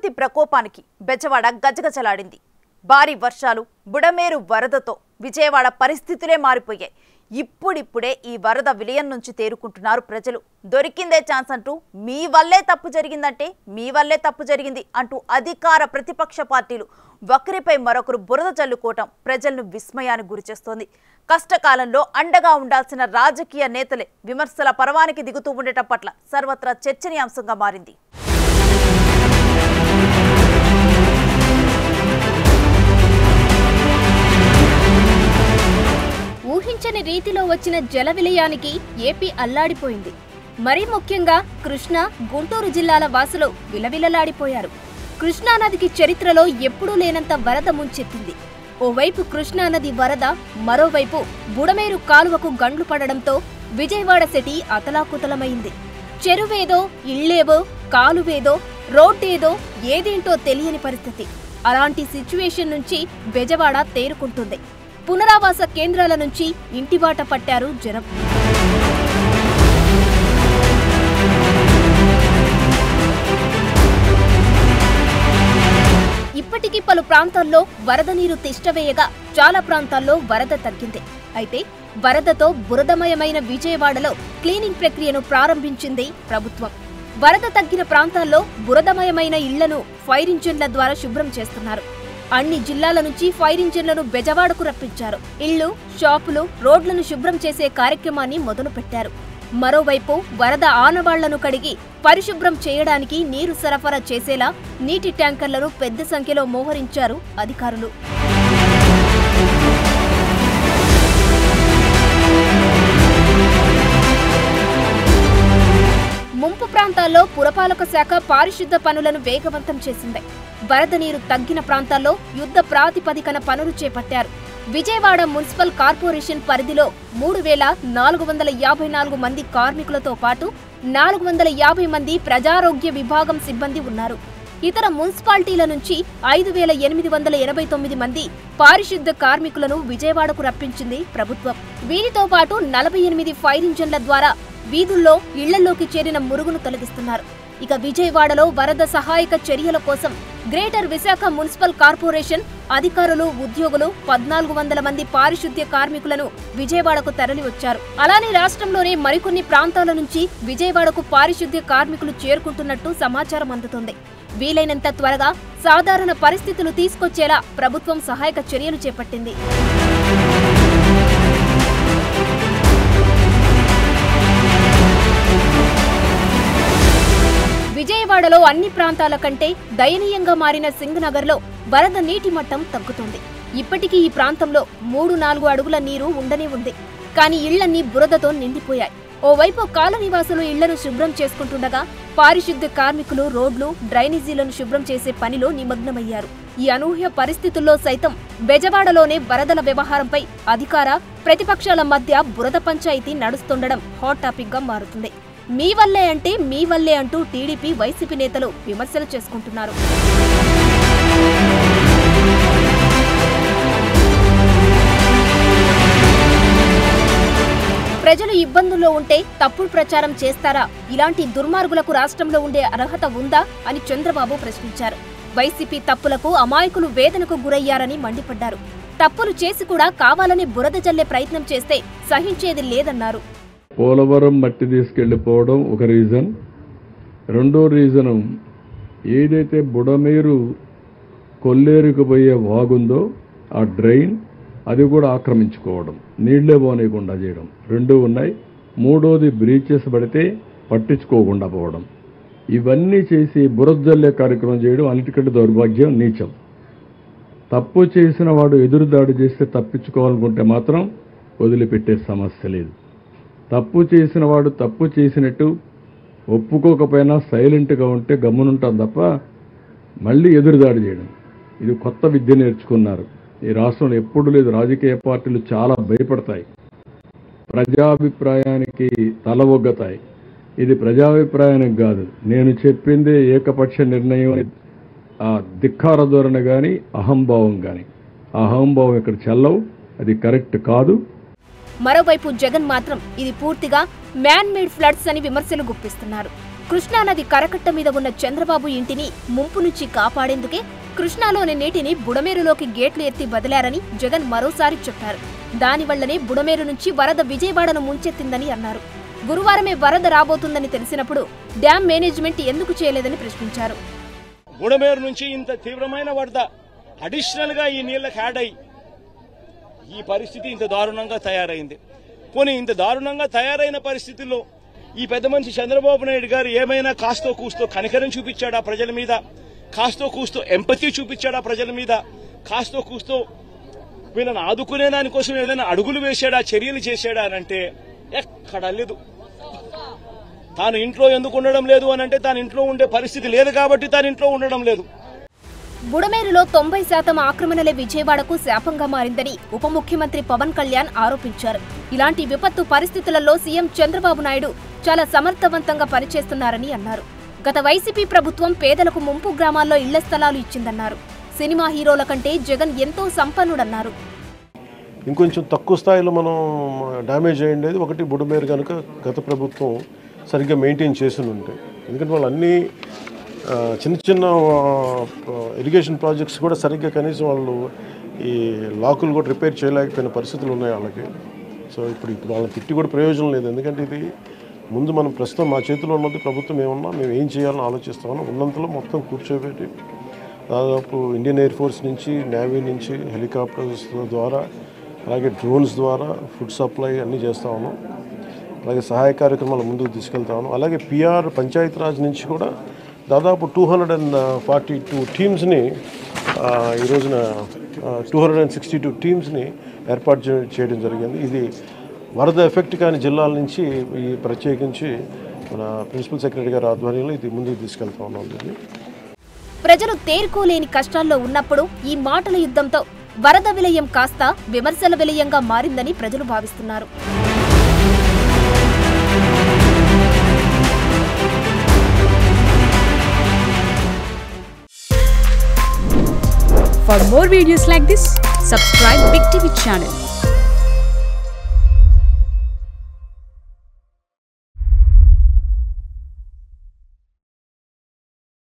ప్రకృతి ప్రకోపానికి బెజవాడ గజగజలాడింది. భారీ వర్షాలు, బుడమేరు వరదతో విజయవాడ పరిస్థితులే మారిపోయాయి. ఇప్పుడిప్పుడే ఈ వరద విలయం నుంచి తేరుకుంటున్నారు ప్రజలు. దొరికిందే ఛాన్స్ అంటూ మీ వల్లే తప్పు జరిగిందంటే మీ వల్లే తప్పు జరిగింది అంటూ అధికార ప్రతిపక్ష పార్టీలు ఒకరిపై మరొకరు బురద చల్లుకోవటం ప్రజలను విస్మయానికి గురిచేస్తోంది. కష్టకాలంలో అండగా ఉండాల్సిన రాజకీయ నేతలే విమర్శల పర్వానికి దిగుతూ ఉండటం పట్ల సర్వత్రా చర్చనీయాంశంగా మారింది. ఊహించని రీతిలో వచ్చిన జల విలయానికి ఏపీ అల్లాడిపోయింది. మరీ ముఖ్యంగా కృష్ణా, గుంటూరు జిల్లాల వాసులు విలవిలలాడిపోయారు. కృష్ణానదికి చరిత్రలో ఎప్పుడూ లేనంత వరద ముంచెత్తింది. ఓవైపు కృష్ణానది వరద, మరోవైపు బుడమేరు కాలువకు గండ్లు పడడంతో విజయవాడ సిటీ అతలాకుతలమైంది. చెరువేదో, ఇళ్లేవో, కాలువేదో, రోడ్డేదో ఏదేంటో తెలియని పరిస్థితి. అలాంటి సిచ్యువేషన్ నుంచి బెజవాడ తేరుకుంటుంది. పునరావాస కేంద్రాల నుంచి ఇంటిబాట పట్టారు జనం. ఇప్పటికీ పలు ప్రాంతాల్లో వరద నీరు తిష్టవేయగా చాలా ప్రాంతాల్లో వరద తగ్గింది. అయితే వరదతో బురదమయమైన విజయవాడలో క్లీనింగ్ ప్రక్రియను ప్రారంభించింది ప్రభుత్వం. వరద తగ్గిన ప్రాంతాల్లో బురదమయమైన ఇళ్లను ఫైర్ ఇంజిన్ల ద్వారా శుభ్రం చేస్తున్నారు. అన్ని జిల్లాల నుంచి ఫైర్ ఇంజిన్లను బెజవాడకు రప్పించారు. ఇళ్లు, షాపులు, రోడ్లను శుభ్రం చేసే కార్యక్రమాన్ని మొదలుపెట్టారు. మరోవైపు వరద ఆనవాళ్లను కడిగి పరిశుభ్రం చేయడానికి నీరు సరఫరా చేసేలా నీటి ట్యాంకర్లను పెద్ద సంఖ్యలో మోహరించారు అధికారులు. ముంపు ప్రాంతాల్లో పురపాలక శాఖ పారిశుద్ధ పనులను వేగవంతం చేసింది. వరద నీరు తగ్గిన ప్రాంతాల్లో యుద్ధ ప్రాతిపదికన పనులు చేపట్టారు. విజయవాడ మున్సిపల్ కార్పొరేషన్ పరిధిలో 3,454 మంది కార్మికులతో పాటు 450 మంది ప్రజారోగ్య విభాగం సిబ్బంది ఉన్నారు. ఇతర మున్సిపాలిటీల నుంచి 5,889 మంది పారిశుద్ధ కార్మికులను విజయవాడకు రప్పించింది ప్రభుత్వం. వీరితో పాటు 48 ఫైర్ ఇంజన్ల ద్వారా వీధుల్లో, ఇళ్లలోకి చేరిన మురుగును తొలగిస్తున్నారు. ఇక విజయవాడలో వరద సహాయక చర్యల కోసం గ్రేటర్ విశాఖ మున్సిపల్ కార్పొరేషన్ అధికారులు, ఉద్యోగులు 1,400 మంది పారిశుద్ధ్య కార్మికులను విజయవాడకు తరలి వచ్చారు. అలానే రాష్ట్రంలోనే మరికొన్ని ప్రాంతాల నుంచి విజయవాడకు పారిశుద్ధ్య కార్మికులు చేరుకుంటున్నట్టు సమాచారం అందుతుంది. వీలైనంత త్వరగా సాధారణ పరిస్థితులు తీసుకొచ్చేలా ప్రభుత్వం సహాయక చర్యలు చేపట్టింది. విజయవాడలో అన్ని ప్రాంతాల కంటే దయనీయంగా మారిన సింగనగర్లో వరద నీటి మట్టం తగ్గుతుంది. ఇప్పటికీ ఈ ప్రాంతంలో 3-4 అడుగుల నీరు ఉండనే ఉంది. కానీ ఇళ్లన్నీ బురదతో నిండిపోయాయి. ఓవైపు కాలనీవాసులు ఇళ్లను శుభ్రం చేసుకుంటుండగా పారిశుద్ధ్య కార్మికులు రోడ్లు, డ్రైనేజీలను శుభ్రం చేసే పనిలో నిమగ్నమయ్యారు. ఈ అనూహ్య పరిస్థితుల్లో సైతం బెజవాడలోనే వరదల వ్యవహారంపై అధికార, ప్రతిపక్షాల మధ్య బురద పంచాయతీ నడుస్తుండడం హాట్ టాపిక్ గా మారుతుంది. మీ వల్లే అంటే మీ వల్లే అంటూ టీడీపీ, వైసీపీ నేతలు విమర్శలు చేసుకుంటున్నారు. ప్రజలు ఇబ్బందుల్లో ఉంటే తప్పుడు ప్రచారం చేస్తారా? ఇలాంటి దుర్మార్గులకు రాష్ట్రంలో ఉండే అర్హత ఉందా అని చంద్రబాబు ప్రశ్నించారు. వైసీపీ తప్పులకు అమాయకులు వేదనకు గురయ్యారని మండిపడ్డారు. తప్పులు చేసి కూడా కావాలని బురద జల్లే ప్రయత్నం చేస్తే సహించేది లేదన్నారు. పోలవరం మట్టి తీసుకెళ్లిపోవడం ఒక రీజన్. రెండో రీజను ఏదైతే బుడమేరు కొల్లేరుకు పోయే వాగుందో ఆ డ్రైన్ అది కూడా ఆక్రమించుకోవడం, నీళ్లే పోనీయకుండా చేయడం, రెండూ ఉన్నాయి. మూడోది బ్రీచెస్ పడితే పట్టించుకోకుండా పోవడం. ఇవన్నీ చేసి బురదజల్లే కార్యక్రమం చేయడం అన్నిటికంటే దౌర్భాగ్యం, నీచం. తప్పు చేసిన వాడు ఎదురుదాడి చేస్తే తప్పించుకోవాలనుకుంటే మాత్రం వదిలిపెట్టే సమస్య లేదు. తప్పు చేసిన వాడు తప్పు చేసినట్టు ఒప్పుకోకపోయినా సైలెంట్గా ఉంటే గమ్మునుంటాం తప్ప మళ్ళీ ఎదురుదాడి చేయడం, ఇది కొత్త విద్య నేర్చుకున్నారు. ఈ రాష్ట్రంలో ఎప్పుడు లేదు. రాజకీయ పార్టీలు చాలా భయపడతాయి, ప్రజాభిప్రాయానికి తల ఒగ్గతాయి. ఇది ప్రజాభిప్రాయానికి కాదు, నేను చెప్పిందే ఏకపక్ష నిర్ణయం. ఆ ధిక్కార ధోరణి కానీ అహంభావం కానీ, ఆ అహంభావం ఇక్కడ చెల్లవు, అది కరెక్ట్ కాదు. మరోవైపు జగన్ మాత్రం ఇది పూర్తిగా మ్యాన్ మేడ్ ఫ్లడ్స్ అని విమర్శలు గుప్పిస్తున్నారు. కృష్ణానది కరకట్ట మీద ఉన్న చంద్రబాబు ఇంటిని ముంపు నుంచి కాపాడేందుకే కృష్ణాలోని నీటిని బుడమేరులోకి గేట్లు ఎత్తి బదిలారని జగన్ మరోసారి చెప్పారు. దానివల్లనే బుడమేరు నుంచి వరద విజయవాడను ముంచెత్తిందని అన్నారు. గురువారమే వరద రాబోతుందని తెలిసినప్పుడు డ్యాం మేనేజ్మెంట్ ఎందుకు చేయలేదని ప్రశ్నించారు. బుడమేరు నుంచి ఇంత తీవ్రమైన వరద అడిషనల్ గా ఈ నీళ్లకు యాడ్ అయ్యి ఈ పరిస్థితి ఇంత దారుణంగా తయారైంది. పోనీ ఇంత దారుణంగా తయారైన పరిస్థితుల్లో ఈ పెద్ద మనిషి చంద్రబాబు నాయుడు గారు ఏమైనా కాస్తో కూస్తో కనికరం చూపించాడా ప్రజల మీద, కాస్తో కూస్తో ఎంపతి చూపించాడా ప్రజల మీద, కాస్తో కూస్తో వీళ్ళని ఆదుకునే దానికోసం ఏదైనా అడుగులు వేశాడా, చర్యలు చేశాడా అని అంటే ఎక్కడా లేదు. తాను ఇంట్లో ఎందుకు ఉండడం లేదు అని అంటే తాను ఇంట్లో ఉండే పరిస్థితి లేదు కాబట్టి తాను ఇంట్లో ఉండడం లేదు. బుడమేరులో 90% ఆక్రమణలే విజయవాడకు శాపంగా మారిందని ఉప ముఖ్యమంత్రి పవన్ కళ్యాణ్ ఆరోపించారు. ఇలాంటి విపత్తు పరిస్థితులలో సీఎం చంద్రబాబు నాయుడు చాలా సమర్థవంతంగా పనిచేస్తున్నారని అన్నారు. గత వైసీపీ ప్రభుత్వం పేదలకు ముంపు గ్రామాల్లో ఇళ్ల స్థలాలు ఇచ్చిందన్నారు. సినిమా హీరోల కంటే జగన్ ఎంతో సంపన్నుడన్నారు. ఇంకొంచెం తక్కువ స్థాయిలో మనం డ్యామేజ్ అయ్యేది ఒకటి బుడమేరు కనుక గత ప్రభుత్వం సరిగ్గా మెయింటైన్ చేసి ఉంటాయి. ఎందుకంటే వాళ్ళు అన్నీ చిన్న చిన్న ఇరిగేషన్ ప్రాజెక్ట్స్ కూడా సరిగ్గా కనీసం వాళ్ళు ఈ లాకులు కూడా రిపేర్ చేయలేకపోయిన పరిస్థితులు ఉన్నాయి వాళ్ళకి. సో ఇప్పుడు వాళ్ళని తిట్టి కూడా ప్రయోజనం లేదు. ఎందుకంటే ఇది ముందు మనం ప్రస్తుతం మా చేతిలో ఉన్నది ప్రభుత్వం ఏమన్నా మేము ఏం చేయాలని ఆలోచిస్తామని ఉన్నంతలో మొత్తం కూర్చోబెట్టి దాదాపు ఇండియన్ ఎయిర్ ఫోర్స్ నుంచి, నేవీ నుంచి, హెలికాప్టర్స్ ద్వారా, అలాగే డ్రోన్స్ ద్వారా ఫుడ్ సప్లై అన్నీ చేస్తా ఉన్నాం. అలాగే సహాయ కార్యక్రమాలు ముందుకు తీసుకెళ్తా ఉన్నాం. అలాగే పిఆర్ పంచాయతీరాజ్ నుంచి కూడా దాదాపు 242 టీమ్స్ని ఈ రోజున 262 టీమ్స్ని ఏర్పాటు చేయడం జరిగింది. ఇది వరద ఎఫెక్ట్ కాని జిల్లాల నుంచి ఈ ప్రత్యేకించి మన ప్రిన్సిపల్ సెక్రటరీ గారి ఆధ్వర్యంలో ఇది ముందుకు తీసుకెళ్తా ఉన్నాం. ప్రజలు తేరుకోలేని కష్టాల్లో ఉన్నప్పుడు ఈ మాటల యుద్ధంతో వరద విలయం కాస్త విమర్శల విలయంగా మారిందని ప్రజలు భావిస్తున్నారు. For more videos like this, subscribe Big TV channel.